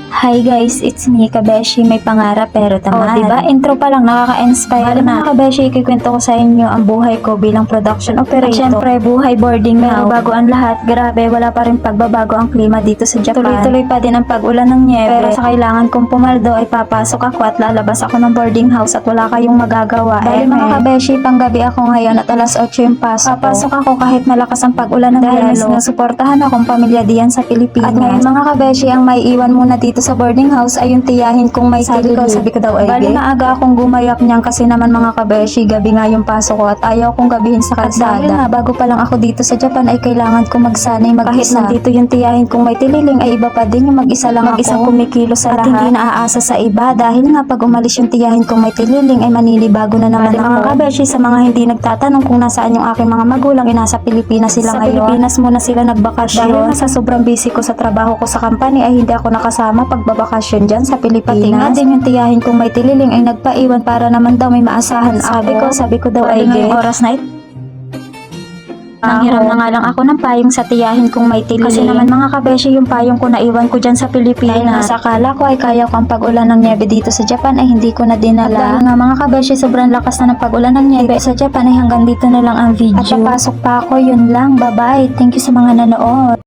Hi guys, it's me, Kabeshi. May pangarap pero tamad. Diba? Intro pa lang nakaka-inspire na. Mga Kabeshi, ikikwento ko sa inyo ang buhay ko bilang production operator. At syempre, buhay boarding now. Pero bago ang lahat, grabe, wala pa rin pagbabago ang klima dito sa Japan. Tuloy-tuloy pa din ang pag-ulan ng niebe. Pero sa kailangan kong pumaldo ay papasok ako at lalabas ako ng boarding house at wala kayong magagawa. Dahil mga Kabeshi, panggabi ako ngayon at alas 8 yung pasok. Papasok ako kahit malakas ang pag-ulan ng yelo. Dahil sinusuportahan akong pamilya diyan sa Pilipinas. At ngayon mga Kabeshi, ang may iwan muna dito sa boarding house ay yung tiyahin kong may sabi ko daw ay bali maaga akong gumayap niyan kasi naman mga Kabeshi, gabi nga yung pasok ko at ayaw kong gabihin sa kalsada. At dahil nga bago pa lang ako dito sa Japan ay kailangan kong magsanay mag-isa. Kahit nandito yung tiyahin kong may tililing ay iba pa din yung mag-isa lang mag-isang kumikilo sa lahat. At hindi naaasa sa iba dahil nga pag umalis yung tiyahin kong may tililing ay manilibago na naman ako. Mga Kabeshi, sa mga hindi nagtatanong kung nasaan yung aking mga magulang, nasa Pilipinas sila ngayon. Sa Pilipinas muna sila nagbakasyon. Dahil sa sobrang busy ko sa trabaho ko sa company ay hindi ako nakasama pagbabakasyon dyan sa Pilipinas. Pati nga din yung tiyahin kong may tililing ay nagpaiwan para naman daw may maasahan ako. Sabi ko daw ay oras na ito. Nanghiram na nga lang ako ng payong sa tiyahin kong may tililing. Kasi naman mga Kabeshi, yung payong ko na iwan ko dyan sa Pilipinas. Sa akala ko ay kaya ko ang pag-ulan ng niebe dito sa Japan ay hindi ko na dinala. At dahil nga mga Kabeshi, sobrang lakas na ng pag-ulan ng niebe sa Japan ay hanggang dito na lang ang video. At papasok pa ako, yun lang. Bye bye. Thank you sa mga nanood.